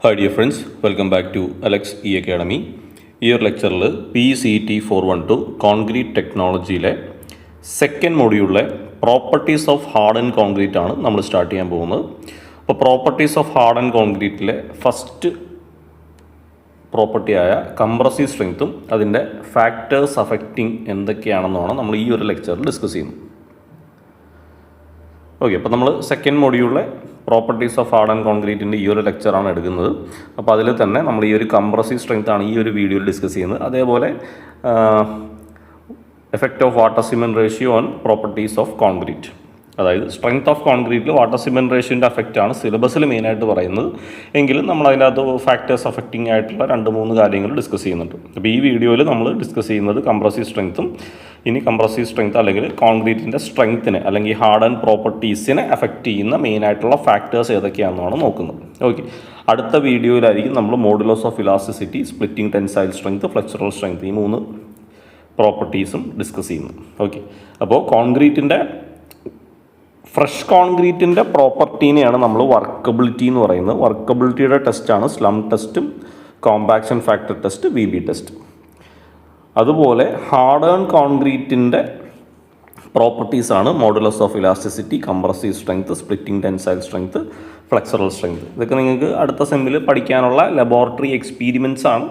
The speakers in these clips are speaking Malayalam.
Hi dear friends, welcome back to Alex E Academy. ഈ ഒരു ലെക്ചറിൽ PCT 412 കോൺക്രീറ്റ് ടെക്നോളജിയിലെ സെക്കൻഡ് മൊഡ്യൂളിലെ properties of hardened concrete ആണ് നമ്മൾ സ്റ്റാർട്ട് ചെയ്യാൻ പോകുന്നത്. അപ്പോൾ പ്രോപ്പർട്ടീസ് ഓഫ് ഹാർഡ് ആൻഡ് കോൺക്രീറ്റിലെ ഫസ്റ്റ് പ്രോപ്പർട്ടിയായ കംപ്രസീവ് സ്ട്രെങ്ത്തും അതിൻ്റെ ഫാക്ടേഴ്സ് അഫക്റ്റിംഗ് എന്തൊക്കെയാണെന്നാണ് നമ്മൾ ഈ ഒരു ലെക്ചറിൽ ഡിസ്കസ് ചെയ്യുന്നത്. ഓക്കെ, അപ്പോൾ നമ്മൾ സെക്കൻഡ് മൊഡ്യൂളിലെ പ്രോപ്പർട്ടീസ് ഓഫ് ഹാർഡ് ആൻഡ് കോൺക്രീറ്റിൻ്റെ ഈ ഒരു ലെക്ചറാണ് എടുക്കുന്നത്. അപ്പോൾ അതിൽ തന്നെ നമ്മൾ ഈ ഒരു കംപ്രസീവ് സ്ട്രെങ്ത് ആണ് ഈ ഒരു വീഡിയോയിൽ ഡിസ്കസ് ചെയ്യുന്നത്. അതേപോലെ effect of water cement ratio on properties of concrete, അതായത് സ്ട്രെങ്ത് ഓഫ് കോൺക്രീറ്റിൽ വാട്ടർ സിമെൻറ്റ് റേഷ്യോൻ്റെ അഫക്റ്റ് ആണ് സിലബസിൽ മെയിനായിട്ട് പറയുന്നത്. എങ്കിലും നമ്മൾ അതിനകത്ത് ഫാക്ടേഴ്സ് അഫക്റ്റിംഗ് ആയിട്ടുള്ള 2-3 കാര്യങ്ങൾ ഡിസ്കസ് ചെയ്യുന്നുണ്ട്. അപ്പോൾ ഈ വീഡിയോയിൽ നമ്മൾ ഡിസ്കസ് ചെയ്യുന്നത് കംപ്രസീവ് സ്ട്രെങ്ത്തും, ഇനി കംപ്രസീവ് സ്ട്രെങ്ത് അല്ലെങ്കിൽ കോൺക്രീറ്റിൻ്റെ സ്ട്രെങ്ത്തിനെ അല്ലെങ്കിൽ ഹാർഡ് ആൻഡ് പ്രോപ്പർട്ടീസിനെ അഫക്റ്റ് ചെയ്യുന്ന മെയിനായിട്ടുള്ള ഫാക്ടേഴ്സ് ഏതൊക്കെയാണെന്നാണ് നോക്കുന്നത്. ഓക്കെ, അടുത്ത വീഡിയോയിലായിരിക്കും നമ്മൾ modulus of elasticity, splitting tensile strength, flexural strength, ഈ 3 പ്രോപ്പർട്ടീസും ഡിസ്കസ് ചെയ്യുന്നു. ഓക്കെ, അപ്പോൾ ഫ്രഷ് കോൺക്രീറ്റിൻ്റെ പ്രോപ്പർട്ടീനെയാണ് നമ്മൾ വർക്കബിലിറ്റി എന്ന് പറയുന്നത്. വർക്കബിലിറ്റിയുടെ ടെസ്റ്റാണ് സ്ലം ടെസ്റ്റും compaction factor test, VB test. അതുപോലെ ഹാർഡ് ആൻഡ് കോൺക്രീറ്റിൻ്റെ പ്രോപ്പർട്ടീസാണ് modulus of elasticity, compressive strength, splitting tensile strength, flexural strength. ഇതൊക്കെ നിങ്ങൾക്ക് അടുത്ത സെമ്മിൽ പഠിക്കാനുള്ള ലബോറട്ടറി എക്സ്പീരിമെൻറ്റ്സ് ആണ്.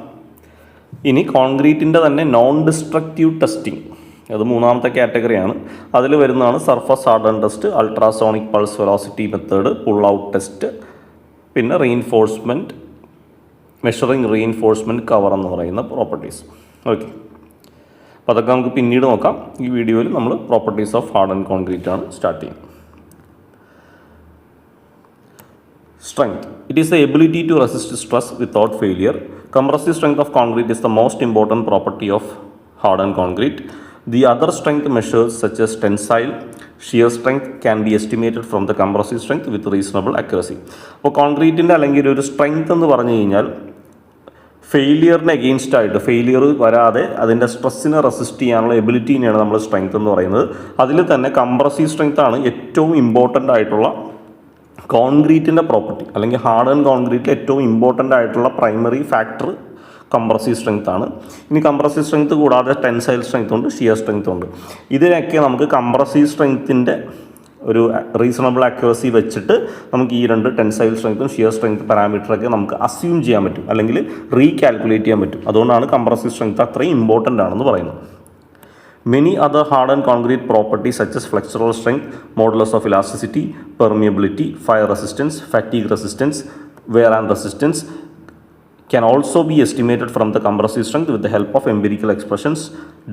ഇനി കോൺക്രീറ്റിൻ്റെ തന്നെ നോൺ ഡിസ്ട്രക്റ്റീവ് ടെസ്റ്റിംഗ്, അത് 3ാമത്തെ കാറ്റഗറിയാണ്. അതിൽ വരുന്നതാണ് surface harden test, ultrasonic pulse velocity method, pull out test, പിന്നെ റീഇൻഫോഴ്സ്മെൻറ്റ്, മെഷറിംഗ് റീഇൻഫോഴ്സ്മെൻറ്റ് കവർ എന്ന് പറയുന്ന പ്രോപ്പർട്ടീസ്. ഓക്കെ, അപ്പോൾ അതൊക്കെ നമുക്ക് പിന്നീട് നോക്കാം. ഈ വീഡിയോയിൽ നമ്മൾ properties of hardened concrete ആണ് സ്റ്റാർട്ട് ചെയ്യുന്നത്. Strength. It is the ability to resist stress without failure. Compressive strength of concrete is the most important property of hard and concrete. The other strength measures such as tensile, shear strength can be estimated from the compressive strength with reasonable accuracy. അപ്പോൾ കോൺക്രീറ്റിൻ്റെ അല്ലെങ്കിൽ ഒരു സ്ട്രെങ്ത് എന്ന് പറഞ്ഞു കഴിഞ്ഞാൽ ഫെയിലിയറിന് എഗെയിൻസ്റ്റ് ആയിട്ട്, ഫെയിലിയർ വരാതെ അതിൻ്റെ സ്ട്രെസ്സിനെ റെസിസ്റ്റ് ചെയ്യാനുള്ള എബിലിറ്റീനെയാണ് നമ്മൾ സ്ട്രെങ്ത് എന്ന് പറയുന്നത്. അതിൽ തന്നെ കംപ്രസീവ് സ്ട്രെങ്ത് ആണ് ഏറ്റവും ഇമ്പോർട്ടൻ്റ് ആയിട്ടുള്ള കോൺക്രീറ്റിൻ്റെ പ്രോപ്പർട്ടി, അല്ലെങ്കിൽ ഹാർഡ് ആൻഡ് കോൺക്രീറ്റിൽ ഏറ്റവും ഇമ്പോർട്ടൻ്റ് ആയിട്ടുള്ള പ്രൈമറി ഫാക്ടർ കംപ്രസീവ് സ്ട്രെങ്ത് ആണ്. ഇനി കംപ്രസീവ് സ്ട്രെങ്ത് കൂടാതെ ടെൻസൈൽ സ്ട്രെങ്ത് ഉണ്ട്, ഷിയർ സ്ട്രെങ്ത് ഉണ്ട്. ഇതിനൊക്കെ നമുക്ക് കംപ്രസീവ് സ്ട്രെങ്ത്തിൻ്റെ ഒരു റീസണബിൾ അക്യുറസി വെച്ചിട്ട് നമുക്ക് ഈ 2 ടെൻസൈൽ സ്ട്രെങ്ത്തും ഷിയർ സ്ട്രെങ്ത് പാരാമീറ്ററൊക്കെ നമുക്ക് അസ്യൂം ചെയ്യാൻ പറ്റും, അല്ലെങ്കിൽ റീകാൽക്കുലേറ്റ് ചെയ്യാൻ പറ്റും. അതുകൊണ്ടാണ് കംപ്രസീവ് സ്ട്രെങ്ത് അത്രയും ഇമ്പോർട്ടൻ്റ് ആണെന്ന് പറയുന്നത്. Many other hard and concrete properties such as flexural strength, modulus of elasticity, permeability, fire resistance, fatigue resistance, wear and resistance can also be estimated from the compressive strength with the help of empirical expressions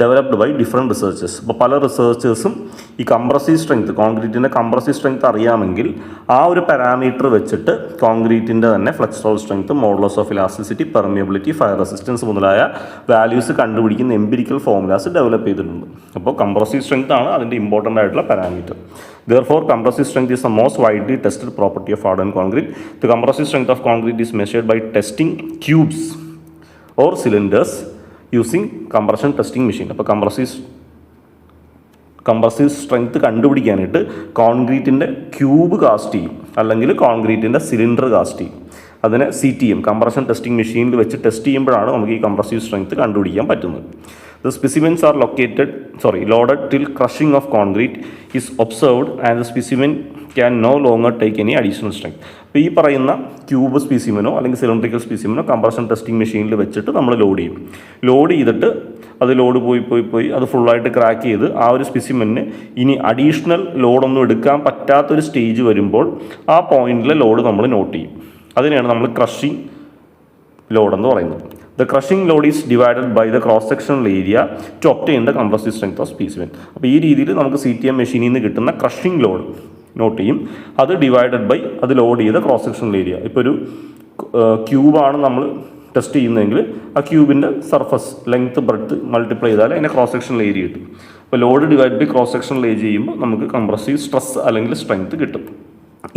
developed by different researchers. അപ്പോൾ പല റിസർച്ചേഴ്സും ഈ കംപ്രസീവ് സ്ട്രെങ്ത്, കോൺക്രീറ്റിൻ്റെ കംപ്രസീവ് സ്ട്രെങ്ത് അറിയാമെങ്കിൽ ആ ഒരു പാരാമീറ്റർ വെച്ചിട്ട് കോൺക്രീറ്റിൻ്റെ തന്നെ flexural strength, modulus of elasticity, permeability, fire resistance മുതലായ വാല്യൂസ് കണ്ടുപിടിക്കുന്ന എംപിരിക്കൽ ഫോർമുലാസ് ഡെവലപ്പ് ചെയ്തിട്ടുണ്ട്. അപ്പോൾ കംപ്രസീവ് സ്ട്രെങ്ത് ആണ് അതിൻ്റെ ഇമ്പോർട്ടൻ്റ് ആയിട്ടുള്ള parameter. Therefore, compressive strength is the most widely tested property of hard and concrete. The compressive strength of concrete is measured by testing cubes or cylinders using compression testing machine. അപ്പോൾ കംപ്രസീവ് സ്ട്രെങ്ത് കണ്ടുപിടിക്കാനായിട്ട് കോൺക്രീറ്റിൻ്റെ ക്യൂബ് കാസ്റ്റ് ചെയ്യും, അല്ലെങ്കിൽ കോൺക്രീറ്റിൻ്റെ സിലിണ്ടർ കാസ്റ്റ് ചെയ്യും. അതിനെ CTM, കംപ്രഷൻ ടെസ്റ്റിംഗ് മെഷീനിൽ വെച്ച് ടെസ്റ്റ് ചെയ്യുമ്പോഴാണ് നമുക്ക് ഈ കംപ്രസീവ് സ്ട്രെങ്ത് കണ്ടുപിടിക്കാൻ പറ്റുന്നത്. The specimens are loaded till crushing of concrete is observed and the specimen can no longer take any additional strength. അപ്പോൾ ഈ പറയുന്ന ക്യൂബ് സ്പെസിമെനോ അല്ലെങ്കിൽ സിലിണ്ടറിക്കൽ സ്പെസിമെനോ കംപ്രഷൻ ടെസ്റ്റിംഗ് മെഷീനിൽ വെച്ചിട്ട് നമ്മൾ ലോഡ് ചെയ്തിട്ട് അത് ലോഡ് പോയി അത് ഫുള്ളായിട്ട് ക്രാക്ക് ചെയ്ത് ആ ഒരു സ്പെസിമെന് ഇനി അഡീഷണൽ ലോഡൊന്നും എടുക്കാൻ പറ്റാത്തൊരു സ്റ്റേജ് വരുമ്പോൾ ആ പോയിന്റിലെ ലോഡ് നമ്മൾ നോട്ട് ചെയ്യും. അതിനെയാണ് നമ്മൾ ക്രഷിംഗ് ലോഡ് എന്ന് പറയുന്നത്. The crushing load is divided by the cross-sectional area to obtain the compressive strength of specimen. അപ്പോൾ ഈ രീതിയിൽ നമുക്ക് CTM മെഷീനിൽ നിന്ന് കിട്ടുന്ന ക്രഷിംഗ് ലോഡ് നോട്ട് ചെയ്യും. അത് ഡിവൈഡഡ് ബൈ അത് ലോഡ് ചെയ്ത ക്രോസ് സെക്ഷണൽ ഏരിയ. ഇപ്പോൾ ഒരു ക്യൂബാണ് നമ്മൾ ടെസ്റ്റ് ചെയ്യുന്നതെങ്കിൽ ആ ക്യൂബിൻ്റെ സർഫസ് ലെങ്ത് ബ്രെഡ്ത്ത് മൾട്ടിപ്ലൈ ചെയ്താൽ അതിൻ്റെ ക്രോസ് സെക്ഷണൽ ഏരിയ കിട്ടും. അപ്പോൾ load divide by cross sectional area ചെയ്യുമ്പോൾ നമുക്ക് കംപ്രസീവ് സ്ട്രെസ് അല്ലെങ്കിൽ സ്ട്രെങ്ത് കിട്ടും.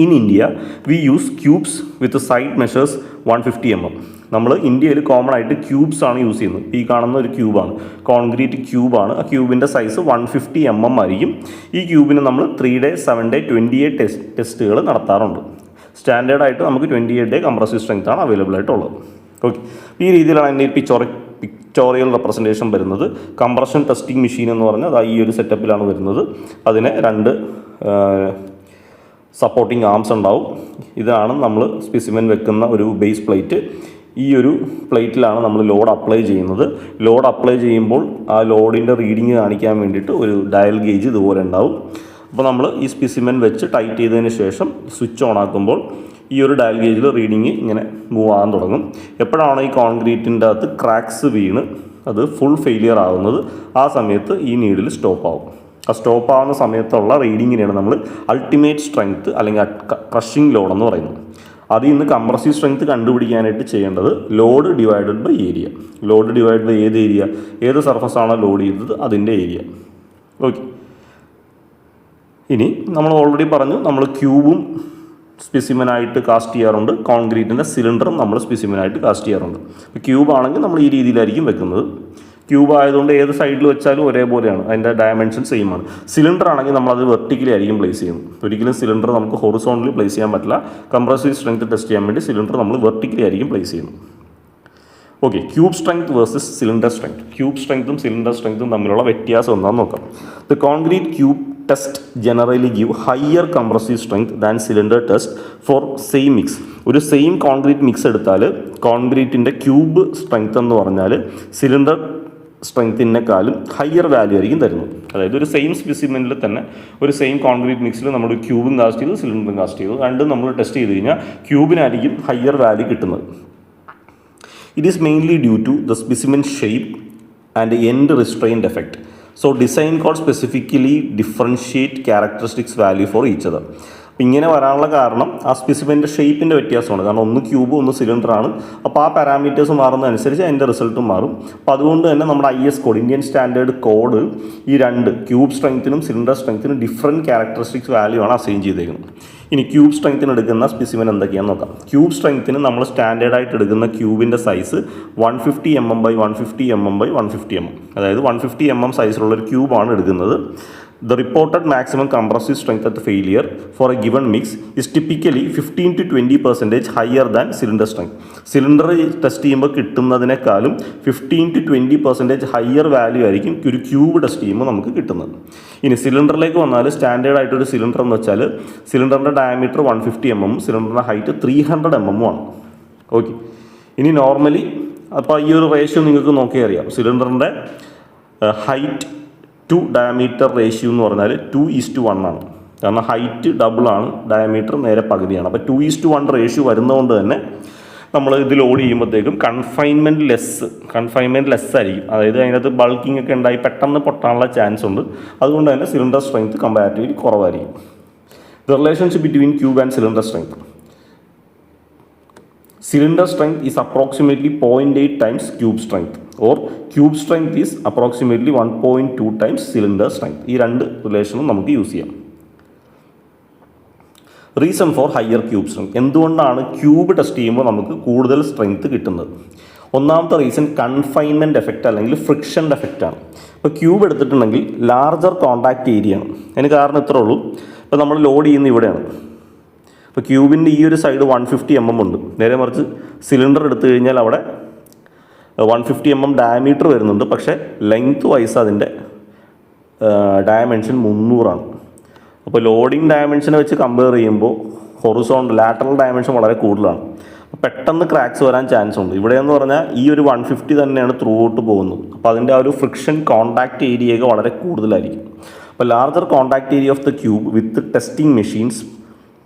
In India we use cubes with side measures 150 mm. നമ്മൾ ഇന്ത്യയിൽ കോമൺ ആയിട്ട് ക്യൂബ്സ് ആണ് യൂസ് ചെയ്യുന്നത്. ഈ കാണുന്ന ഒരു ക്യൂബാണ്, കോൺക്രീറ്റ് ക്യൂബാണ്. ആ ക്യൂബിൻ്റെ സൈസ് 150 mm ആയിരിക്കും. ഈ ക്യൂബിന് നമ്മൾ 3 day, 7 day, 28 ടെസ്റ്റുകൾ നടത്താറുണ്ട്. സ്റ്റാൻഡേർഡായിട്ട് നമുക്ക് 28 ഡേ കംപ്രസീവ് സ്ട്രെങ്ത് ആണ് അവൈലബിൾ ആയിട്ടുള്ളത്. ഓക്കെ, ഈ രീതിയിലാണ് അതിൻ്റെ പിക്ചോറിയൽ റെപ്രസെൻറ്റേഷൻ വരുന്നത്. കംപ്രഷൻ ടെസ്റ്റിംഗ് മെഷീൻ എന്ന് പറഞ്ഞാൽ അത് ഈ ഒരു സെറ്റപ്പിലാണ് വരുന്നത്. അതിന് 2 സപ്പോർട്ടിംഗ് ആംസ് ഉണ്ടാവും. ഇതാണ് നമ്മൾ സ്പെസിമെൻ വെക്കുന്ന ഒരു ബേസ് പ്ലേറ്റ്. ഈ ഒരു പ്ലേറ്റിലാണ് നമ്മൾ ലോഡ് അപ്ലൈ ചെയ്യുന്നത്. ലോഡ് അപ്ലൈ ചെയ്യുമ്പോൾ ആ ലോഡിൻ്റെ റീഡിങ് കാണിക്കാൻ വേണ്ടിയിട്ട് ഒരു ഡയൽ ഗേജ് ഇതുപോലെ ഉണ്ടാവും. അപ്പോൾ നമ്മൾ ഈ സ്പെസിമെൻ വെച്ച് ടൈറ്റ് ചെയ്തതിന് ശേഷം സ്വിച്ച് ഓൺ ആക്കുമ്പോൾ ഈ ഒരു ഡയൽ ഗേജിൽ റീഡിങ് ഇങ്ങനെ മൂവ് ആകാൻ തുടങ്ങും. എപ്പോഴാണ് ഈ കോൺക്രീറ്റിൻ്റെ അകത്ത് ക്രാക്സ് വീണ് അത് ഫുൾ ഫെയിലിയർ ആകുന്നത്, ആ സമയത്ത് ഈ നീഡിൽ സ്റ്റോപ്പ് ആവും. ആ സ്റ്റോപ്പ് ആവുന്ന സമയത്തുള്ള റീഡിങ്ങിനെയാണ് നമ്മൾ അൾട്ടിമേറ്റ് സ്ട്രെങ്ത് അല്ലെങ്കിൽ ക്രഷിംഗ് ലോഡ് എന്ന് പറയുന്നത്. അതിൽ നിന്ന് കംപ്രസീവ് സ്ട്രെങ്ത് കണ്ടുപിടിക്കാനായിട്ട് ചെയ്യേണ്ടത് load divided by area. Load divide by ഏത് ഏരിയ, ഏത് സർഫസ് ആണോ ലോഡ് ചെയ്തത് അതിൻ്റെ ഏരിയ. ഓക്കെ, ഇനി നമ്മൾ ഓൾറെഡി പറഞ്ഞു നമ്മൾ ക്യൂബും സ്പെസിമെനായിട്ട് കാസ്റ്റ് ചെയ്യാറുണ്ട്, കോൺക്രീറ്റിൻ്റെ സിലിണ്ടറും നമ്മൾ സ്പെസിമെനായിട്ട് കാസ്റ്റ് ചെയ്യാറുണ്ട്. ഇപ്പോൾ ക്യൂബ് ആണെങ്കിൽ നമ്മൾ ഈ രീതിയിലായിരിക്കും വെക്കുന്നത്. ക്യൂബ് ആയതുകൊണ്ട് ഏത് സൈഡിൽ വെച്ചാലും ഒരേപോലെയാണ്, അതിൻ്റെ ഡയമെൻഷൻ സെയിം ആണ്. സിലിണ്ടർ ആണെങ്കിൽ നമ്മളത് വെർട്ടിക്കലി ആയിരിക്കും പ്ലേസ് ചെയ്യുന്നത്. ഒരിക്കലും സിലിണ്ടർ നമുക്ക് ഹൊറിസോണ്ടലി പ്ലേസ് ചെയ്യാൻ പറ്റില്ല. കംപ്രസീവ് സ്ട്രെങ്ത് ടെസ്റ്റ് ചെയ്യാൻ വേണ്ടി സിലിണ്ടർ നമ്മൾ വെർട്ടിക്കലി ആയിരിക്കും പ്ലേസ് ചെയ്യുന്നത്. Okay, cube strength versus cylinder strength. Cube സ്ട്രെങ്ത്തും സിലിണ്ടർ സ്ട്രെങ്ത്തും തമ്മിലുള്ള വ്യത്യാസം എന്താണെന്ന് നോക്കാം. The concrete cube test generally give higher compressive strength than cylinder test for same mix. ഒരു സെയിം കോൺക്രീറ്റ് മിക്സ് എടുത്താൽ കോൺക്രീറ്റിൻ്റെ ക്യൂബ് സ്ട്രെങ്ത് എന്ന് പറഞ്ഞാൽ സിലിണ്ടർ സ്ട്രെങ്ത്തിനേക്കാളും ഹയർ വാല്യൂ ആയിരിക്കും തരുന്നത്. അതായത് ഒരു സെയിം സ്പെസിമെനിൽ തന്നെ ഒരു സെയിം കോൺക്രീറ്റ് മിക്സിൽ നമ്മൾ ക്യൂബും കാസ്റ്റ് ചെയ്തു, സിലിണ്ടറും കാസ്റ്റ് ചെയ്തു, രണ്ടും നമ്മൾ ടെസ്റ്റ് ചെയ്ത് കഴിഞ്ഞാൽ ക്യൂബിനായിരിക്കും ഹയർ വാല്യൂ കിട്ടുന്നത്. It is mainly due to the specimen shape and end restrained effect. So design code specifically differentiate characteristics value for each other. ഇങ്ങനെ വരാനുള്ള കാരണം ആ സ്പെസിമെൻ്റെ ഷേപ്പിൻ്റെ വ്യത്യാസമാണ്. കാരണം ഒന്ന് ക്യൂബ് ഒന്ന് സിലിണ്ടറാണ്. അപ്പോൾ ആ പാരാമീറ്റേഴ്സ് മാറുന്നതനുസരിച്ച് അതിൻ്റെ റിസൾട്ടും മാറും. അപ്പോൾ അതുകൊണ്ട് തന്നെ നമ്മുടെ IS code, Indian standard code, ഈ 2 ക്യൂബ് സ്ട്രെങ്ത്തിനും സിലിണ്ടർ സ്ട്രെങ്ത്തിനും ഡിഫറെൻറ്റ് ക്യാരക്ടറിസ്റ്റിക്സ് വാല്യൂ ആണ് അസൈൻ ചെയ്തേക്കുന്നത്. ഇനി ക്യൂബ് സ്ട്രെങ്ത്തിന് എടുക്കുന്ന സ്പെസിമെൻ എന്തൊക്കെയാണെന്ന് നോക്കാം. ക്യൂബ് സ്ട്രെങ്ത്തിന് നമ്മൾ സ്റ്റാൻഡേർഡായിട്ട് എടുക്കുന്ന ക്യൂബിൻ്റെ size 150 mm by 150 mm by 150 mm, അതായത് 150 mm സൈസിലുള്ള ഒരു ക്യൂബാണ് എടുക്കുന്നത്. The reported maximum compressive strength at failure for a given mix is typically 15 to 20% higher than cylinder strength. Cylinder test ചെയ്യുമ്പോൾ കിട്ടുന്നതിനേക്കാളും 15 to 20% ഹയർ വാല്യൂ ആയിരിക്കും ഒരു ക്യൂബ് ടെസ്റ്റ് ചെയ്യുമ്പോൾ നമുക്ക് കിട്ടുന്നത്. ഇനി സിലിണ്ടറിലേക്ക് വന്നാൽ സ്റ്റാൻഡേർഡ് ആയിട്ടൊരു സിലിണ്ടർ എന്ന് വെച്ചാൽ സിലിണ്ടറിൻ്റെ ഡയമീറ്റർ 150 mm, സിലിണ്ടറിൻ്റെ ഹൈറ്റ് 300 mm ആണ്. ഓക്കെ, ഇനി നോർമലി അപ്പോൾ ഈ ഒരു റേഷ്യോ നിങ്ങൾക്ക് നോക്കിയാൽ അറിയാം. സിലിണ്ടറിൻ്റെ ഹൈറ്റ് ടു ഡയമീറ്റർ റേഷ്യോ എന്ന് പറഞ്ഞാൽ 2:1 ആണ്. കാരണം ഹൈറ്റ് ഡബിളാണ്, ഡയമീറ്റർ നേരെ പകുതിയാണ്. അപ്പോൾ 2:1 റേഷ്യോ വരുന്നതുകൊണ്ട് തന്നെ നമ്മൾ ഇത് ലോഡ് ചെയ്യുമ്പോഴത്തേക്കും കൺഫൈൻമെൻറ്റ് ലെസ് ആയിരിക്കും. അതായത് അതിനകത്ത് ബൾക്കിംഗ് ഒക്കെ ഉണ്ടായി പെട്ടെന്ന് പൊട്ടാനുള്ള ചാൻസ് ഉണ്ട്. അതുകൊണ്ട് തന്നെ സിലിണ്ടർ സ്ട്രെങ്ത് കമ്പാരിറ്റീവ്ലി കുറവായിരിക്കും. The relationship between cube and cylinder strength. Cylinder strength is approximately 0.8 times cube strength, or cube strength is approximately 1.2 times cylinder strength. ഈ 2 റിലേഷനും നമുക്ക് യൂസ് ചെയ്യാം. Reason for higher cube strength. എന്തുകൊണ്ടാണ് ക്യൂബ് ടെസ്റ്റ് ചെയ്യുമ്പോൾ നമുക്ക് കൂടുതൽ സ്ട്രെങ്ത് കിട്ടുന്നത്? ഒന്നാമത്തെ റീസൺ കൺഫൈൻമെൻറ്റ് എഫക്റ്റ് അല്ലെങ്കിൽ ഫ്രിക്ഷൻ്റെ എഫക്റ്റാണ്. ഇപ്പോൾ ക്യൂബ് എടുത്തിട്ടുണ്ടെങ്കിൽ ലാർജർ കോണ്ടാക്ട് ഏരിയ ആണ്. അതിന് കാരണം ഇത്രേ ഉള്ളൂ. ഇപ്പോൾ നമ്മൾ ലോഡ് ചെയ്യുന്ന ഇവിടെയാണ്. ഇപ്പോൾ ക്യൂബിൻ്റെ ഈ ഒരു സൈഡ് 150 mm ഉണ്ട്. നേരെ മറിച്ച് സിലിണ്ടർ എടുത്തു കഴിഞ്ഞാൽ അവിടെ 150 mm ഡയമീറ്റർ വരുന്നുണ്ട്. പക്ഷേ ലെങ്ത് വൈസ് അതിൻ്റെ ഡയമെൻഷൻ 300 ആണ്. അപ്പോൾ ലോഡിങ് ഡയമെൻഷനെ വെച്ച് കമ്പയർ ചെയ്യുമ്പോൾ ലാറ്ററൽ ഡയമെൻഷൻ വളരെ കൂടുതലാണ്. പെട്ടെന്ന് ക്രാക്സ് വരാൻ ചാൻസ് ഉണ്ട്. ഇവിടെ എന്ന് പറഞ്ഞാൽ ഈ ഒരു 150 തന്നെയാണ് ത്രൂ ഔട്ട് പോകുന്നത്. അപ്പോൾ അതിൻ്റെ ആ ഒരു ഫ്രിക്ഷൻ കോണ്ടാക്ട് ഏരിയയൊക്കെ വളരെ കൂടുതലായിരിക്കും. അപ്പോൾ larger contact area of the cube with testing machines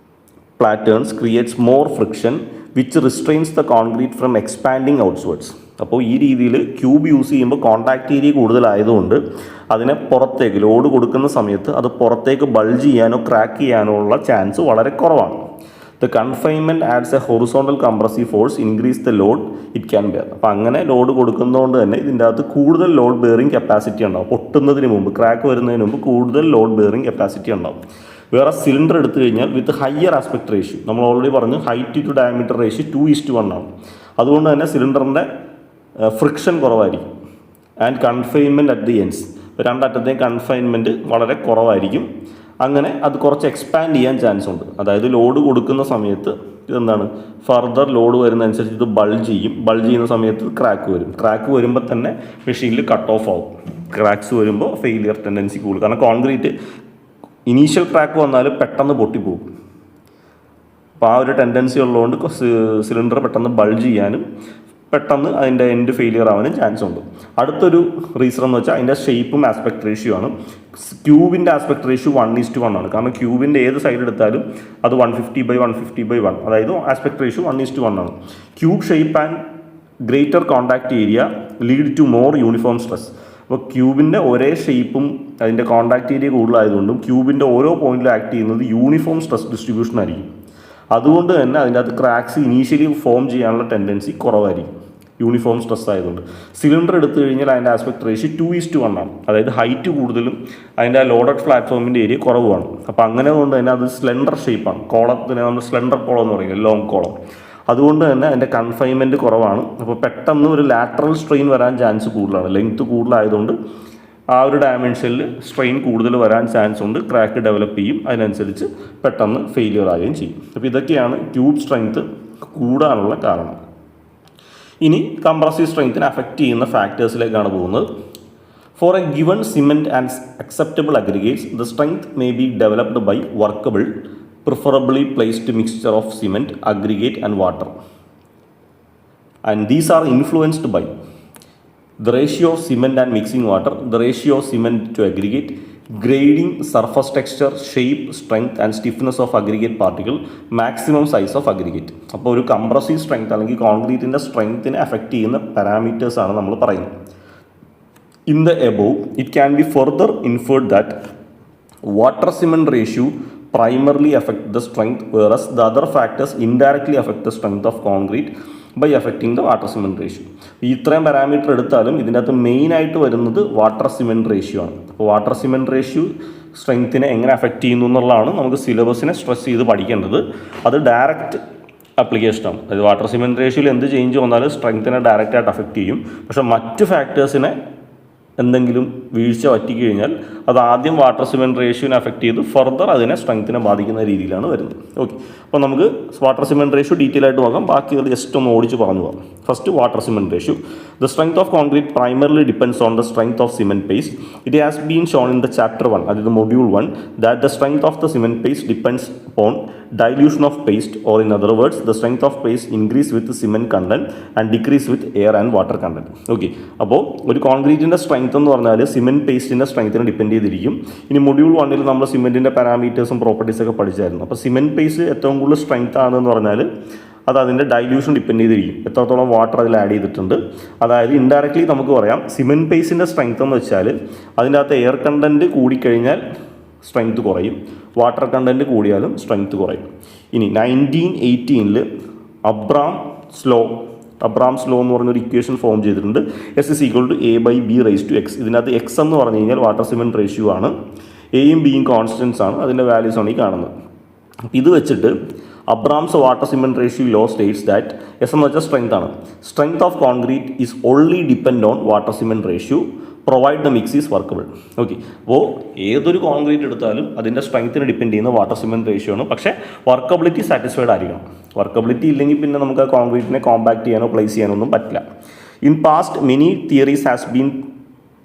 patterns creates more friction which restrains the concrete from expanding outwards. അപ്പോൾ ഈ രീതിയിൽ ക്യൂബ് യൂസ് ചെയ്യുമ്പോൾ കോണ്ടാക്ട് ഏരിയ കൂടുതലായതുകൊണ്ട് അതിനെ പുറത്തേക്ക് ലോഡ് കൊടുക്കുന്ന സമയത്ത് അത് പുറത്തേക്ക് ബൾജ് ചെയ്യാനോ ക്രാക്ക് ചെയ്യാനോ ഉള്ള ചാൻസ് വളരെ കുറവാണ്. The confinement adds a horizontal compressive force increase the load it can bear. അപ്പോൾ അങ്ങനെ ലോഡ് കൊടുക്കുന്നതുകൊണ്ട് തന്നെ ഇതിൻ്റെ അകത്ത് കൂടുതൽ ലോഡ് ബെയറിംഗ് കപ്പാസിറ്റി ഉണ്ടാവും. പൊട്ടുന്നതിന് മുമ്പ്, ക്രാക്ക് വരുന്നതിന് മുമ്പ് കൂടുതൽ ലോഡ് ബെയറിംഗ് കപ്പാസിറ്റി ഉണ്ടാവും. വേറെ സിലിണ്ടർ എടുത്തു കഴിഞ്ഞാൽ വിത്ത് ഹയർ ആസ്പെക്ട് റേഷ്യോ, നമ്മൾ ഓൾറെഡി പറഞ്ഞു ഹൈറ്റ് ടു ഡയമീറ്റർ റേഷ്യോ 2:1 ആണ്. അതുകൊണ്ട് തന്നെ സിലിണ്ടറിൻ്റെ ഫ്രിക്ഷൻ കുറവായിരിക്കും. And confinement at the ends, രണ്ടറ്റത്തെയും കൺഫൈൻമെൻറ്റ് വളരെ കുറവായിരിക്കും. അങ്ങനെ അത് കുറച്ച് എക്സ്പാൻഡ് ചെയ്യാൻ ചാൻസ് ഉണ്ട്. അതായത് ലോഡ് കൊടുക്കുന്ന സമയത്ത് ഇതെന്താണ്, ഫർദർ ലോഡ് വരുന്നതനുസരിച്ച് ഇത് ബൾജ് ചെയ്യും. ബൾജ് ചെയ്യുന്ന സമയത്ത് ക്രാക്ക് വരും. ക്രാക്ക് വരുമ്പോൾ തന്നെ മെഷീനിൽ കട്ട് ഓഫ് ആവും. ക്രാക്സ് വരുമ്പോൾ ഫെയിലിയർ ടെൻഡൻസി കൂടും. കാരണം കോൺക്രീറ്റ് ഇനീഷ്യൽ ക്രാക്ക് വന്നാൽ പെട്ടെന്ന് പൊട്ടിപ്പോകും. അപ്പോൾ ആ ഒരു ടെൻഡൻസി ഉള്ളതുകൊണ്ട് സിലിണ്ടർ പെട്ടെന്ന് ബൾജ് ചെയ്യാനും പെട്ടെന്ന് അതിൻ്റെ എൻഡ് ഫെയിലിയർ ആവാനും ചാൻസ് ഉണ്ട്. അടുത്തൊരു റീസൺ എന്ന് വെച്ചാൽ അതിൻ്റെ ഷേപ്പും ആസ്പെക്ട് റേഷ്യോ ആണ്. ക്യൂബിൻ്റെ ആസ്പെക്ട് റേഷ്യോ 1:1 ആണ്. കാരണം ക്യൂബിൻ്റെ ഏത് സൈഡ് എടുത്താലും അത് 150/150/1, അതായത് ആസ്പെക്ട് റേഷ്യോ 1:1 ആണ്. Cube shape and greater contact area lead to more uniform stress. അപ്പോൾ ക്യൂബിൻ്റെ ഒരേ ഷേപ്പും അതിൻ്റെ കോണ്ടാക്ട് ഏരിയ കൂടുതലായതുകൊണ്ടും ക്യൂബിൻ്റെ ഓരോ പോയിന്റിലും ആക്ട് ചെയ്യുന്നത് യൂണിഫോം സ്ട്രെസ് ഡിസ്ട്രിബ്യൂഷൻ ആയിരിക്കും. അതുകൊണ്ട് തന്നെ അതിൻ്റെ അകത്ത് ക്രാക്സ് ഇനീഷ്യലി ഫോം ചെയ്യാനുള്ള ടെൻഡൻസി കുറവായിരിക്കും, യൂണിഫോം സ്ട്രെസ് ആയതുകൊണ്ട്. സിലിണ്ടർ എടുത്തു കഴിഞ്ഞാൽ അതിൻ്റെ ആസ്പെക്ട് റേഷ്യോ 2:1 ആണ്. അതായത് ഹൈറ്റ് കൂടുതലും അതിൻ്റെ ലോഡഡ് പ്ലാറ്റ്ഫോമിൻ്റെ ഏരിയ കുറവുമാണ്. അപ്പോൾ അങ്ങനെ കൊണ്ട് തന്നെ അത് സ്ലെൻഡർ ഷേപ്പാണ്. കോളത്തിനെ നമ്മൾ സ്ലെൻഡർ കോളം എന്ന് പറയുന്നത്, ലോങ് കോളം. അതുകൊണ്ട് തന്നെ അതിൻ്റെ കൺഫൈൻമെൻറ്റ് കുറവാണ്. അപ്പോൾ പെട്ടെന്ന് ഒരു ലാറ്ററൽ സ്ട്രെയിൻ വരാൻ ചാൻസ് കൂടുതലാണ്. ലെങ്ത്ത് കൂടുതലായതുകൊണ്ട് ആ ഒരു ഡയമെൻഷനിൽ സ്ട്രെയിൻ കൂടുതൽ വരാൻ ചാൻസ് ഉണ്ട്. ക്രാക്ക് ഡെവലപ്പ് ചെയ്യും. അതിനനുസരിച്ച് പെട്ടെന്ന് ഫെയിലിയർ ആവുകയും ചെയ്യും. അപ്പോൾ ഇതൊക്കെയാണ് ട്യൂബ് സ്ട്രെങ്ത്ത് കൂടാനുള്ള കാരണം. ഇനി കംപ്രസീവ് സ്ട്രെങ്ത്തിനെ അഫക്റ്റ് ചെയ്യുന്ന ഫാക്ടേഴ്സിലേക്കാണ് പോകുന്നത്. For a given cement and acceptable aggregates the strength may be developed by workable preferably placed mixture of cement, aggregate and water, and these are influenced by the ratio of cement and mixing water, the ratio of cement to aggregate, grading, surface texture, shape, strength and stiffness of aggregate particle, maximum size of aggregate. അപ്പോൾ ഒരു കംപ്രസീവ് സ്ട്രെങ്ത് അല്ലെങ്കിൽ കോൺക്രീറ്റിൻ്റെ സ്ട്രെങ്ത്തിനെ അഫക്റ്റ് ചെയ്യുന്ന പാരാമീറ്റേഴ്സ് ആണ് നമ്മൾ പറയുന്നത്. In the above, it can be further inferred that water cement ratio primarily affect the strength, whereas the other factors indirectly affect the strength of concrete by affecting the water cement ratio. ഇത്രയും പാരാമീറ്റർ എടുത്താലും ഇതിനകത്ത് മെയിനായിട്ട് വരുന്നത് വാട്ടർ സിമെൻറ്റ് റേഷ്യോ ആണ്. അപ്പോൾ വാട്ടർ സിമെൻറ്റ് റേഷ്യോ സ്ട്രെങ്ത്തിനെ എങ്ങനെ അഫക്റ്റ് ചെയ്യുന്നു എന്നുള്ളതാണ് നമുക്ക് സിലബസിനെ സ്ട്രെസ് ചെയ്ത് പഠിക്കേണ്ടത്. അത് ഡയറക്റ്റ് ആപ്ലിക്കേഷനാണ്. അതായത് വാട്ടർ സിമെൻറ്റ് റേഷ്യോയിൽ എന്ത് ചേഞ്ച് വന്നാലും സ്ട്രെങ്ത്തിനെ ഡയറക്റ്റായിട്ട് അഫക്റ്റ് ചെയ്യും. പക്ഷേ മറ്റ് ഫാക്ടേഴ്സിനെ എന്തെങ്കിലും വീഴ്ച പറ്റിക്കഴിഞ്ഞാൽ അത് ആദ്യം വാട്ടർ സിമെൻറ്റ് റേഷ്യോനെ അഫക്റ്റ് ചെയ്ത് ഫർദർ അതിനെ സ്ട്രെങ്ത്തിനെ ബാധിക്കുന്ന രീതിയിലാണ് വരുന്നത്. ഓക്കെ, അപ്പോൾ നമുക്ക് വാട്ടർ സിമെൻറ്റ് റേഷ്യോ ഡീറ്റെയിൽ ആയിട്ട് നോക്കാം. ബാക്കി അത് ജസ്റ്റ് ഒന്ന് ഓടിച്ച് പറഞ്ഞു പോകാം. First water cement ratio. The strength of concrete primarily depends on the strength of cement paste. It has been shown in the chapter 1, അതായത് module 1, that the strength of the cement paste depends upon dilution of paste, or in other words the strength of paste increase with the cement content and decrease with air and water content. Okay, അപ്പോൾ ഒരു കോൺക്രീറ്റിൻ്റെ സ്ട്രെങ്ത് എന്ന് പറഞ്ഞാൽ സിമെൻറ്റ് പേസ്റ്റിൻ്റെ സ്ട്രെങ്ത്തിനെ ഡിപ്പെൻഡ് ചെയ്തിരിക്കും. ഇനി മൊഡ്യൂൾ 1 നമ്മൾ സിമെൻറ്റിൻ്റെ പാരാമീറ്റേഴ്സും പ്രോപ്പർട്ടീസൊക്കെ പഠിച്ചായിരുന്നു. അപ്പോൾ സിമെൻറ്റ് പേസ്റ്റ് ഏറ്റവും കൂടുതൽ സ്ട്രെങ്ത് ആണെന്ന് പറഞ്ഞാൽ അത് അതിൻ്റെ ഡൈല്യൂഷൻ ഡിപ്പെൻഡ് ചെയ്തിരിക്കും, എത്രത്തോളം വാട്ടർ അതിൽ ആഡ് ചെയ്തിട്ടുണ്ട്. അതായത് ഇൻഡയറക്ട്ലി നമുക്ക് പറയാം സിമെൻറ്റ് പേസ്റ്റിൻ്റെ സ്ട്രെങ്ത് എന്ന് വെച്ചാൽ അതിൻ്റെ അകത്ത് എയർ കണ്ടൻറ്റ് കൂടിക്കഴിഞ്ഞാൽ സ്ട്രെങ്ത് കുറയും, വാട്ടർ കണ്ടൻറ്റ് കൂടിയാലും സ്ട്രെങ്ത് കുറയും. ഇനി 1918 അബ്രാം സ്ലോ എന്ന് പറഞ്ഞൊരു ഇക്വേഷൻ ഫോം ചെയ്തിട്ടുണ്ട്. S=A/B⁴x. ഇതിനകത്ത് എക്സ് എന്ന് പറഞ്ഞു കഴിഞ്ഞാൽ വാട്ടർ സിമെൻറ്റ് റേഷ്യോ ആണ്, എയും ബിയും കോൺസ്റ്റൻസ് ആണ്, അതിൻ്റെ വാല്യൂസ് ആണ് ഈ കാണുന്നത്. ഇത് വെച്ചിട്ട് Abraham's water cement ratio law States that S എന്ന് വെച്ചാൽ സ്ട്രെങ്ത് ആണ്. Strength of concrete is only depend on water cement ratio provide the mix is workable. Okay, അപ്പോൾ ഏതൊരു കോൺക്രീറ്റ് എടുത്താലും അതിൻ്റെ സ്ട്രെങ്ത്തിനെ ഡിപ്പെൻഡ് ചെയ്യുന്ന വാട്ടർ സിമെൻറ്റ് റേഷ്യോ ആണ്. പക്ഷേ വർക്കബിലിറ്റി സാറ്റിസ്ഫൈഡ് ആയിരിക്കണം. വർക്കബിലിറ്റി ഇല്ലെങ്കിൽ പിന്നെ നമുക്ക് ആ കോൺക്രീറ്റിനെ കോമ്പാക്ട് ചെയ്യാനോ പ്ലേസ് ചെയ്യാനോ ഒന്നും പറ്റില്ല. In past many theories has been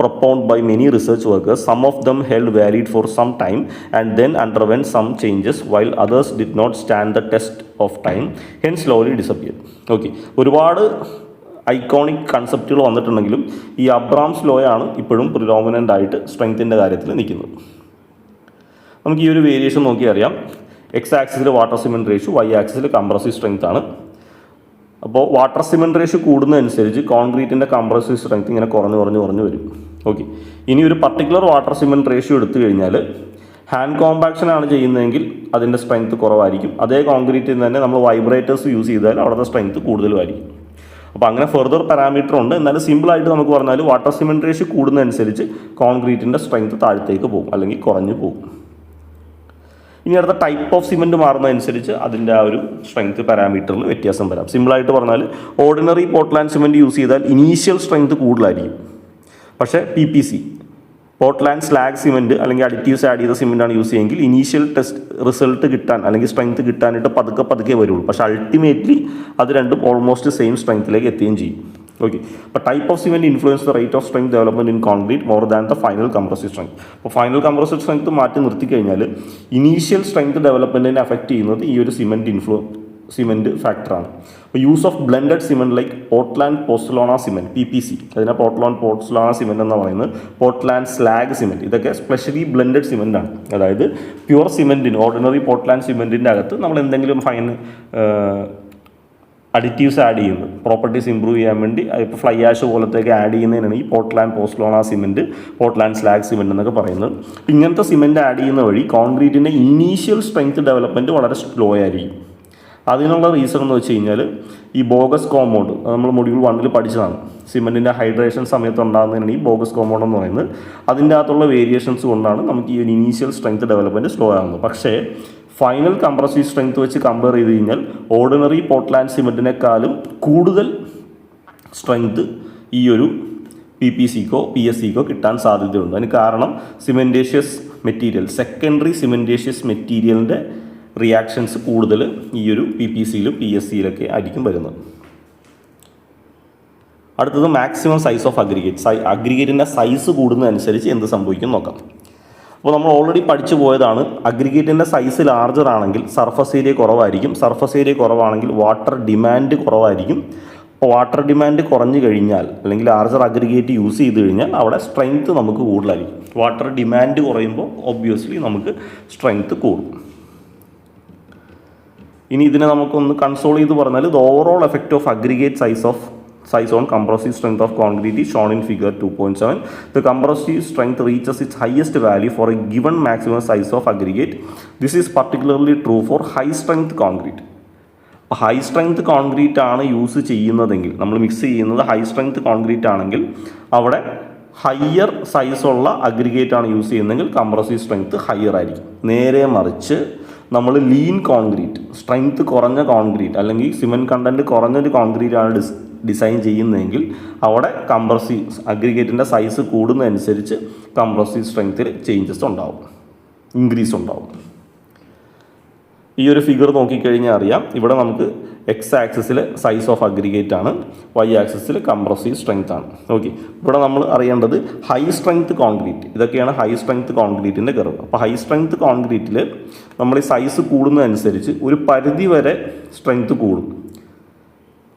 propounded by many research workers. Some of them held valid for some time and then underwent some changes, while others did not stand the test of time, hence slowly disappeared. Okay, ഒരുപാട് ഐക്കോണിക് കൺസെപ്റ്റുകൾ വന്നിട്ടുണ്ടെങ്കിലും ഈ അബ്രാംസ് ലോയാണ് ഇപ്പോഴും പ്രിഡോമിനൻ്റ് ആയിട്ട് സ്ട്രെങ്ത്തിൻ്റെ കാര്യത്തിൽ നിൽക്കുന്നത്. നമുക്ക് ഈ ഒരു വേരിയേഷൻ നോക്കി അറിയാം. എക്സ് ആക്സിസിൽ വാട്ടർ സിമെൻറ്റ് റേഷ്യോ, വൈ ആക്സിസിൽ കംപ്രസീവ് സ്ട്രെങ്ത് ആണ്. അപ്പോൾ വാട്ടർ സിമെൻറ്റ് റേഷ്യോ കൂടുന്നതനുസരിച്ച് കോൺക്രീറ്റിൻ്റെ കംപ്രസീവ് സ്ട്രെങ്ത് ഇങ്ങനെ കുറഞ്ഞു വരും. ഓക്കെ, ഇനി ഒരു പർട്ടിക്കുലർ വാട്ടർ സിമെൻറ്റ് റേഷ്യോ എടുത്തു കഴിഞ്ഞാൽ ഹാൻഡ് കോമ്പാക്ഷൻ ആണ് ചെയ്യുന്നതെങ്കിൽ അതിൻ്റെ സ്ട്രെങ്ത് കുറവായിരിക്കും. അതേ കോൺക്രീറ്റിൽ തന്നെ നമ്മൾ വൈബ്രേറ്റേഴ്സ് യൂസ് ചെയ്താൽ അവിടുത്തെ സ്ട്രെങ്ത് കൂടുതലുമായിരിക്കും. അപ്പോൾ അങ്ങനെ ഫെർദർ പാരാമീറ്റർ ഉണ്ട്. എന്നാലും സിമ്പിളായിട്ട് നമുക്ക് പറഞ്ഞാൽ വാട്ടർ സിമെൻറ്റ് റേഷ്യോ കൂടുന്നതനുസരിച്ച് കോൺക്രീറ്റിൻ്റെ സ്ട്രെങ്ത് താഴത്തേക്ക് പോകും അല്ലെങ്കിൽ കുറഞ്ഞു പോകും. ഇനി അടുത്ത ടൈപ്പ് ഓഫ് സിമെൻറ്റ് മാറുന്നതനുസരിച്ച് അതിൻ്റെ ആ ഒരു സ്ട്രെങ്ത് പാരാമീറ്ററിൽ വ്യത്യാസം വരാം. സിമ്പിളായിട്ട് പറഞ്ഞാൽ ഓർഡിനറി പോർട്ട്ലാൻഡ് സിമെൻറ്റ് യൂസ് ചെയ്താൽ ഇനീഷ്യൽ സ്ട്രെങ്ത് കൂടുതലായിരിക്കും. പക്ഷേ PPC പോർട്ട്ലാൻഡ് സ്ലാഗ് സിമെൻറ്റ് അല്ലെങ്കിൽ അഡിറ്റീവ്സ് ആഡ് ചെയ്ത സിമെൻറ്റാണ് യൂസ് ചെയ്യുമെങ്കിൽ ഇനീഷ്യൽ ടെസ്റ്റ് റിസൾട്ട് കിട്ടാൻ അല്ലെങ്കിൽ സ്ട്രെങ്ത് കിട്ടാനായിട്ട് പതുക്കെ വരുള്ളൂ. പക്ഷേ അൾട്ടിമേറ്റ്ലി അത് രണ്ടും ഓൾമോസ്റ്റ് സെയിം സ്ട്രെങ്ത്തിലേക്ക് എത്തുകയും ചെയ്യും. ഓക്കെ, അപ്പോൾ type of cement influence the rate of strength development in concrete more than the final compressive strength. അപ്പോൾ ഫൈനൽ കംപ്രസീവ് സ്ട്രെങ്ത് മാറ്റി നിർത്തി കഴിഞ്ഞാൽ ഇനീഷ്യൽ സ്ട്രെങ്ത് ഡെവലപ്മെൻറ്റിനെ അഫക്റ്റ് ചെയ്യുന്നത് ഈ ഒരു സിമെൻറ്റ് ഫാക്ടറാണ്. അപ്പോൾ use of blended cement like Portland pozzolana cement PPC, അതിനെ പോർട്ട്ലാൻഡ് പോസ്റ്റ്ലോണ സിമെൻറ്റ് എന്ന് പറയുന്നത്, പോർട്ട്ലാൻഡ് സ്ലാഗ് സിമെൻറ്റ്, ഇതൊക്കെ സ്പെഷ്യലി ബ്ലെൻഡഡ് സിമെൻ്റ് ആണ്. അതായത് പ്യുവർ സിമെൻറ്റിന്, ഓർഡിനറി പോർട്ട്ലാൻഡ് സിമെൻറ്റിൻ്റെ അകത്ത് നമ്മൾ എന്തെങ്കിലും അഡിറ്റീവ്സ് ആഡ് ചെയ്യുന്നത്, പ്രോപ്പർട്ടീസ് ഇമ്പ്രൂവ് ചെയ്യാൻ വേണ്ടി ഇപ്പോൾ ഫ്ലൈ ആഷ് പോലത്തേക്ക് ആഡ് ചെയ്യുന്നതിനാണ് ഈ Portland pozzolana cement, Portland slag cement എന്നൊക്കെ പറയുന്നത്. ഇങ്ങനത്തെ സിമെൻറ്റ് ആഡ് ചെയ്യുന്ന വഴി കോൺക്രീറ്റിൻ്റെ ഇനീഷ്യൽ സ്ട്രെങ്ത് ഡെവലപ്മെൻറ്റ് വളരെ സ്ലോ ആയിരിക്കും. അതിനുള്ള റീസൺ എന്ന് വെച്ച് കഴിഞ്ഞാൽ ഈ ബോഗസ് കോമ്പൗണ്ട്, നമ്മൾ മൊഡ്യൂൾ 1 പഠിച്ചതാണ്. സിമെൻറ്റിൻ്റെ ഹൈഡ്രേഷൻ സമയത്ത് ഉണ്ടാകുന്നതിനാണ് ഈ ബോഗസ് കോമ്പൗണ്ട് എന്ന് പറയുന്നത്. അതിൻ്റെ അകത്തുള്ള വേരിയേഷൻസ് കൊണ്ടാണ് നമുക്ക് ഈ ഒരു ഇനീഷ്യൽ സ്ട്രെങ്ത് ഡെവലപ്മെൻറ്റ് സ്ലോ ആകുന്നത്. പക്ഷേ ഫൈനൽ കംപ്രസീവ് സ്ട്രെങ്ത് വെച്ച് കമ്പയർ ചെയ്ത് കഴിഞ്ഞാൽ ഓർഡിനറി പോർട്ട്ലാൻഡ് സിമെൻറ്റിനേക്കാളും കൂടുതൽ സ്ട്രെങ്ത് ഈ ഒരു PPCക്കോ PSCക്കോ കിട്ടാൻ സാധ്യതയുണ്ട്. അതിന് കാരണം സിമെൻറ്റേഷ്യസ് മെറ്റീരിയൽ, സെക്കൻഡറി സിമെൻറ്റേഷ്യസ് മെറ്റീരിയലിൻ്റെ റിയാക്ഷൻസ് കൂടുതൽ ഈ ഒരു PPCയിലും PSCയിലൊക്കെ ആയിരിക്കും വരുന്നത്. അടുത്തത് മാക്സിമം സൈസ് ഓഫ് അഗ്രിഗേറ്റ്. അഗ്രിഗേറ്റിൻ്റെ സൈസ് കൂടുന്നതനുസരിച്ച് എന്ത് സംഭവിക്കും നോക്കാം. അപ്പോൾ നമ്മൾ ഓൾറെഡി പഠിച്ചു പോയതാണ്, അഗ്രിഗേറ്റിൻ്റെ സൈസ് ലാർജർ ആണെങ്കിൽ സർഫസ് ഏരിയ കുറവായിരിക്കും. സർഫസ് ഏരിയ കുറവാണെങ്കിൽ വാട്ടർ ഡിമാൻഡ് കുറവായിരിക്കും. അപ്പോൾ വാട്ടർ ഡിമാൻഡ് കുറഞ്ഞു കഴിഞ്ഞാൽ അല്ലെങ്കിൽ ലാർജർ അഗ്രിഗേറ്റ് യൂസ് ചെയ്ത് കഴിഞ്ഞാൽ അവിടെ സ്ട്രെങ്ത്ത് നമുക്ക് കൂടുതലായിരിക്കും. വാട്ടർ ഡിമാൻഡ് കുറയുമ്പോൾ ഒബ്വിയസ്ലി നമുക്ക് സ്ട്രെങ്ത്ത് കൂടും. ഇനി ഇതിനെ നമുക്കൊന്ന് കൺസോൾ ചെയ്ത് പറഞ്ഞാൽ the overall effect of aggregate size on compressive strength of concrete is shown in figure 2.7. The compressive strength reaches its highest value for a given maximum size of aggregate. This is particularly true for high strength concrete. High strength concrete ആണ് യൂസ് ചെയ്യുന്നതെങ്കിൽ, നമ്മൾ മിക്സ് ചെയ്യുന്നത് ഹൈ സ്ട്രെങ്ത് കോൺക്രീറ്റ് ആണെങ്കിൽ അവിടെ ഹയർ സൈസുള്ള അഗ്രിഗേറ്റ് ആണ് യൂസ് ചെയ്യുന്നതെങ്കിൽ കംപ്രസീവ് സ്ട്രെങ്ത് ഹയർ ആയിരിക്കും. നേരെ മറിച്ച് നമ്മൾ ലീൻ കോൺക്രീറ്റ്, സ്ട്രെങ്ത് കുറഞ്ഞ കോൺക്രീറ്റ് അല്ലെങ്കിൽ സിമെൻറ്റ് കണ്ടൻറ്റ് കുറഞ്ഞൊരു കോൺക്രീറ്റ് ആണ് ഡിസൈൻ ചെയ്യുന്നതെങ്കിൽ അവിടെ കംപ്രസീവ് അഗ്രിഗേറ്റിൻ്റെ സൈസ് കൂടുന്നതനുസരിച്ച് കംപ്രസീവ് സ്ട്രെങ്ത്തിൽ ചേഞ്ചസ് ഉണ്ടാവും, ഇൻക്രീസ് ഉണ്ടാവും. ഈ ഒരു ഫിഗർ നോക്കിക്കഴിഞ്ഞാൽ അറിയാം, ഇവിടെ നമുക്ക് X ആക്സിസിൽ സൈസ് ഓഫ് അഗ്രിഗേറ്റ് ആണ്, Y ആക്സിസിൽ കംപ്രസീവ് സ്ട്രെങ്ത് ആണ്. ഓക്കെ, ഇവിടെ നമ്മൾ അറിയേണ്ടത് ഹൈ സ്ട്രെങ്ത് കോൺക്രീറ്റ്, ഇതൊക്കെയാണ് ഹൈ സ്ട്രെങ്ത് കോൺക്രീറ്റിൻ്റെ കർവ്. അപ്പോൾ ഹൈ സ്ട്രെങ്ത് കോൺക്രീറ്റിൽ നമ്മൾ ഈ സൈസ് കൂടുന്നതനുസരിച്ച് ഒരു പരിധി വരെ സ്ട്രെങ്ത് കൂടും.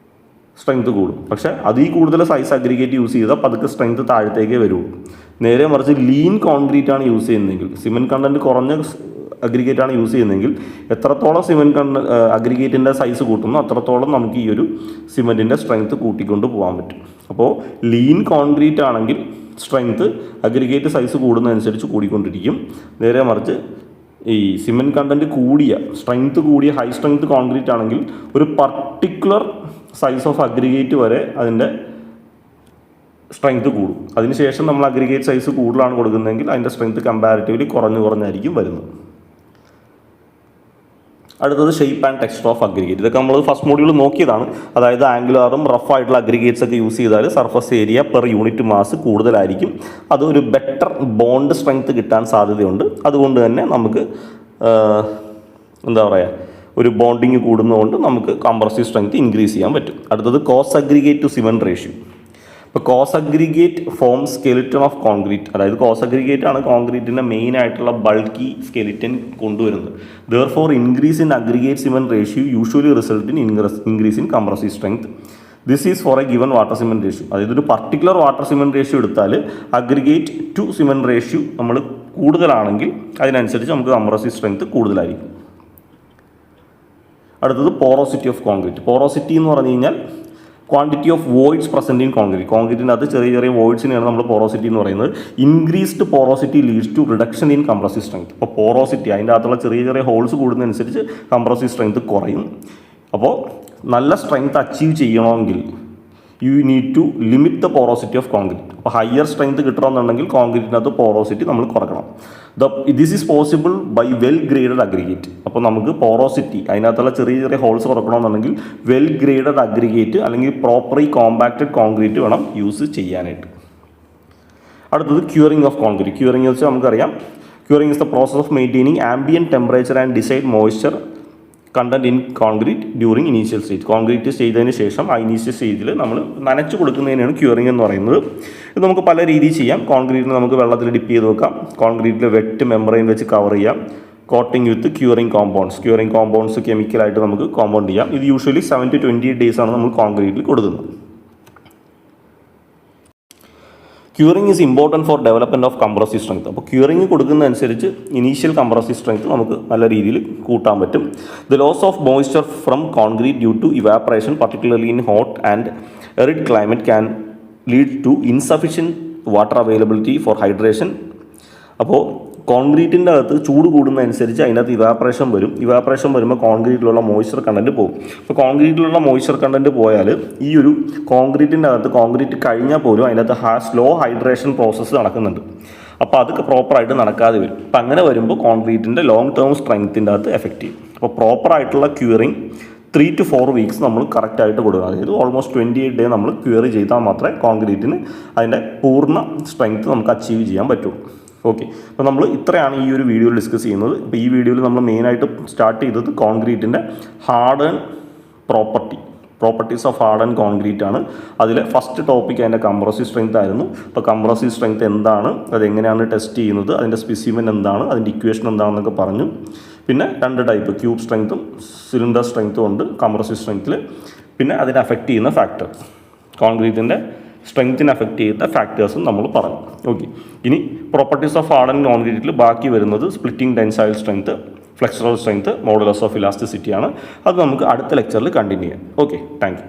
പക്ഷേ അതിൽ കൂടുതൽ സൈസ് അഗ്രിഗേറ്റ് യൂസ് ചെയ്താൽ പതുക്കെ സ്ട്രെങ്ത് താഴത്തേക്കേ വരുള്ളൂ. നേരെ മറിച്ച് ലീൻ കോൺക്രീറ്റ് ആണ് യൂസ് ചെയ്യുന്നതെങ്കിൽ, സിമെൻറ്റ് കണ്ടൻറ്റ് കുറഞ്ഞ അഗ്രിഗേറ്റ് ആണ് യൂസ് ചെയ്യുന്നതെങ്കിൽ എത്രത്തോളം സിമെൻറ്റ് അഗ്രിഗേറ്റിൻ്റെ സൈസ് കൂട്ടുന്നു അത്രത്തോളം നമുക്ക് ഈ ഒരു സിമെൻറ്റിൻ്റെ സ്ട്രെങ്ത് കൂട്ടിക്കൊണ്ട് പോകാൻ പറ്റും. അപ്പോൾ ലീൻ കോൺക്രീറ്റ് ആണെങ്കിൽ സ്ട്രെങ്ത് അഗ്രിഗേറ്റ് സൈസ് കൂടുന്നതനുസരിച്ച് കൂടിക്കൊണ്ടിരിക്കും. നേരെ മറിച്ച് ഈ സിമെൻറ്റ് കണ്ടൻറ്റ് കൂടിയ, സ്ട്രെങ്ത് കൂടിയ ഹൈ സ്ട്രെങ്ത് കോൺക്രീറ്റ് ആണെങ്കിൽ ഒരു പർട്ടിക്കുലർ സൈസ് ഓഫ് അഗ്രിഗേറ്റ് വരെ അതിൻ്റെ സ്ട്രെങ്ത് കൂടും. അതിനുശേഷം നമ്മൾ അഗ്രിഗേറ്റ് സൈസ് കൂടുതലാണ് കൊടുക്കുന്നതെങ്കിൽ അതിൻ്റെ സ്ട്രെങ്ത് കമ്പാരിറ്റീവ്ലി കുറഞ്ഞായിരിക്കും വരുന്നത്. അടുത്തത് shape and texture of aggregate. ഇതൊക്കെ നമ്മൾ ഫസ്റ്റ് മോഡ്യൂൾ നോക്കിയതാണ്. അതായത് ആംഗുലാറും റഫ് ആയിട്ടുള്ള അഗ്രിഗേറ്റ്സ് ഒക്കെ യൂസ് ചെയ്താൽ surface area per unit mass കൂടുതലായിരിക്കും. അത് ഒരു ബെറ്റർ ബോണ്ട് സ്ട്രെങ്ത് കിട്ടാൻ സാധ്യതയുണ്ട്. അതുകൊണ്ട് തന്നെ നമുക്ക് ഒരു ബോണ്ടിങ് കൂടുന്നതുകൊണ്ട് നമുക്ക് കംപ്രസീവ് സ്ട്രെങ്ത് ഇൻക്രീസ് ചെയ്യാൻ പറ്റും. അടുത്തത് coarse aggregate to cement ratio. ഇപ്പോൾ coarse aggregate form skeleton of concrete, അതായത് കോസ് അഗ്രിഗേറ്റ് ആണ് കോൺക്രീറ്റിൻ്റെ മെയിൻ ആയിട്ടുള്ള ബൾക്കി സ്കെലിറ്റൻ കൊണ്ടുവരുന്നത്. Therefore increase in aggregate cement ratio usually result in increase in compressive strength. This is for a given water cement ratio. അതായത് ഒരു പർട്ടിക്കുലർ വാട്ടർ സിമെൻറ്റ് റേഷ്യോ എടുത്താൽ അഗ്രിഗേറ്റ് ടു സിമെൻറ്റ് റേഷ്യോ നമ്മൾ കൂടുതലാണെങ്കിൽ അതിനനുസരിച്ച് നമുക്ക് കംപ്രസീവ് സ്ട്രെങ്ത് കൂടുതലായിരിക്കും. അടുത്തത് പോറോസിറ്റി ഓഫ് കോൺക്രീറ്റ്. പോറോസിറ്റി എന്ന് പറഞ്ഞു കഴിഞ്ഞാൽ quantity of voids present in concrete. കോൺക്രീറ്റിനകത്ത് ചെറിയ വോയിഡ്സിനെയാണ് നമ്മൾ പോറോസിറ്റി എന്ന് പറയുന്നത്. Increased porosity leads to reduction in compressive strength. അപ്പോൾ പോറോസിറ്റി, അതിൻ്റെ അകത്തുള്ള ചെറിയ ഹോൾസ് കൂടുന്നതനുസരിച്ച് കംപ്രസീവ് സ്ട്രെങ്ത് കുറയും. അപ്പോൾ നല്ല സ്ട്രെങ്ത് അച്ചീവ് ചെയ്യണമെങ്കിൽ you need to limit the porosity of concrete. അപ്പോൾ ഹയർ സ്ട്രെങ്ത് കിട്ടണമെന്നുണ്ടെങ്കിൽ കോൺക്രീറ്റിനകത്ത് പോറോസിറ്റി നമ്മൾ കുറയ്ക്കണം. This is possible by well graded aggregate. അപ്പോൾ നമുക്ക് പോറോസിറ്റി, അതിനകത്തുള്ള ചെറിയ ഹോൾസ് കുറക്കണമെന്നുണ്ടെങ്കിൽ വെൽ ഗ്രേഡഡ് അഗ്രിഗേറ്റ് അല്ലെങ്കിൽ പ്രോപ്പർലി കോമ്പാക്റ്റഡ് കോൺക്രീറ്റ് വേണം യൂസ് ചെയ്യാനായിട്ട്. അടുത്തത് ക്യൂറിംഗ് ഓഫ് കോൺക്രീറ്റ്. ക്യൂറിംഗ് എന്ന് വെച്ചാൽ നമുക്കറിയാം, curing is the process of maintaining ambient temperature and desired moisture content in concrete during initial stage. Concrete ചെയ്തതിന് ശേഷം ആ ഇനീഷ്യൽ സ്റ്റേജിൽ നമ്മൾ നനച്ചു കൊടുക്കുന്നതിനാണ് ക്യൂറിംഗ് എന്ന് പറയുന്നത്. ഇത് നമുക്ക് പല രീതിയിൽ ചെയ്യാം. കോൺക്രീറ്റിന് നമുക്ക് വെള്ളത്തിൽ ഡിപ്പ് ചെയ്ത് വെക്കാം, കോൺക്രീറ്റിൽ വെറ്റ് മെമ്പറൈൻ വെച്ച് കവർ ചെയ്യാം, കോട്ടിംഗ് വിത്ത് ക്യൂറിംഗ് കോമ്പൗണ്ട്സ്. ക്യൂറിംഗ് കോമ്പൗണ്ട്സ് കെമിക്കലായിട്ട് നമുക്ക് കോമ്പൗണ്ട് ചെയ്യാം. ഇത് യൂഷ്വലി 7 to 28 days ആണ് നമ്മൾ കോൺക്രീറ്റിൽ കൊടുക്കുന്നത്. Curing is important for development of compressive strength. അപ്പോൾ ക്യൂറിംഗ് കൊടുക്കുന്നതനുസരിച്ച് ഇനീഷ്യൽ കംപ്രസീവ് സ്ട്രെങ്ത് നമുക്ക് നല്ല രീതിയിൽ കൂട്ടാൻ പറ്റും. The loss of moisture from concrete due to evaporation particularly in hot and arid climate can lead to insufficient water availability for hydration. അപ്പോൾ കോൺക്രീറ്റിൻ്റെ അകത്ത് ചൂട് കൂടുന്നതനുസരിച്ച് അതിനകത്ത് ഇവാപ്പറേഷൻ വരും. ഇവാപ്പറേഷൻ വരുമ്പോൾ കോൺക്രീറ്റിലുള്ള മോയ്സ്ചർ കണ്ടൻറ്റ് പോകും. അപ്പോൾ കോൺക്രീറ്റിലുള്ള മോയ്സ്ചർ കണ്ടൻറ്റ് പോയാൽ ഈ ഒരു കോൺക്രീറ്റിൻ്റെ അകത്ത് കോൺക്രീറ്റ് കഴിഞ്ഞാൽ പോലും അതിനകത്ത് സ്ലോ ഹൈഡ്രേഷൻ പ്രോസസ്സ് നടക്കുന്നുണ്ട്. അപ്പോൾ അത് പ്രോപ്പറായിട്ട് നടക്കാതെ വരും. അപ്പോൾ അങ്ങനെ വരുമ്പോൾ കോൺക്രീറ്റിൻ്റെ ലോങ് ടേം സ്ട്രെങ്ത്തിൻ്റെ അകത്ത് എഫക്റ്റ് ചെയ്യും. അപ്പോൾ പ്രോപ്പറായിട്ടുള്ള ക്യൂറിങ് 3 to 4 weeks നമ്മൾ കറക്റ്റായിട്ട് കൊടുക്കുക. അതായത് ഓൾമോസ്റ്റ് 28 days നമ്മൾ ക്യൂർ ചെയ്താൽ മാത്രമേ കോൺക്രീറ്റിന് അതിൻ്റെ പൂർണ്ണ സ്ട്രെങ്ത്ത് നമുക്ക് അച്ചീവ് ചെയ്യാൻ പറ്റുള്ളൂ. ഓക്കെ, അപ്പോൾ നമ്മൾ ഇത്രയാണ് ഈ ഒരു വീഡിയോയിൽ ഡിസ്കസ് ചെയ്യുന്നത്. അപ്പോൾ ഈ വീഡിയോയിൽ നമ്മൾ മെയിനായിട്ട് സ്റ്റാർട്ട് ചെയ്തത് കോൺക്രീറ്റിൻ്റെ hardened properties of hardened concrete ആണ്. അതിൽ ഫസ്റ്റ് ടോപ്പിക് അതിൻ്റെ കംപ്രസീവ് സ്ട്രെങ്ത് ആയിരുന്നു. അപ്പോൾ കംപ്രസീവ് സ്ട്രെങ്ത് എന്താണ്, അതെങ്ങനെയാണ് ടെസ്റ്റ് ചെയ്യുന്നത്, അതിൻ്റെ സ്പെസിമെൻ എന്താണ്, അതിൻ്റെ ഇക്വേഷൻ എന്താണെന്നൊക്കെ പറഞ്ഞു. പിന്നെ 2 ടൈപ്പ്, ക്യൂബ് സ്ട്രെങ്ത്തും സിലിണ്ടർ സ്ട്രെങ്ത്തും ഉണ്ട് കംപ്രസീവ് സ്ട്രെങ്ത്തിൽ. പിന്നെ അതിനെ അഫക്റ്റ് ചെയ്യുന്ന ഫാക്ടർ, കോൺക്രീറ്റിൻ്റെ സ്ട്രെങ്ത്തിനെ അഫക്റ്റ് ചെയ്യുന്ന ഫാക്ടേഴ്സും നമ്മൾ പറഞ്ഞു. ഓക്കെ, ഇനി പ്രോപ്പർട്ടീസ് ഓഫ് ഹാർഡൻ കോൺക്രീറ്റിൽ ബാക്കി വരുന്നത് splitting tensile strength, flexural strength, modulus of elasticity ആണ്. അത് നമുക്ക് അടുത്ത ലെക്ചറിൽ കണ്ടിന്യൂ ചെയ്യാം. Okay, thank U.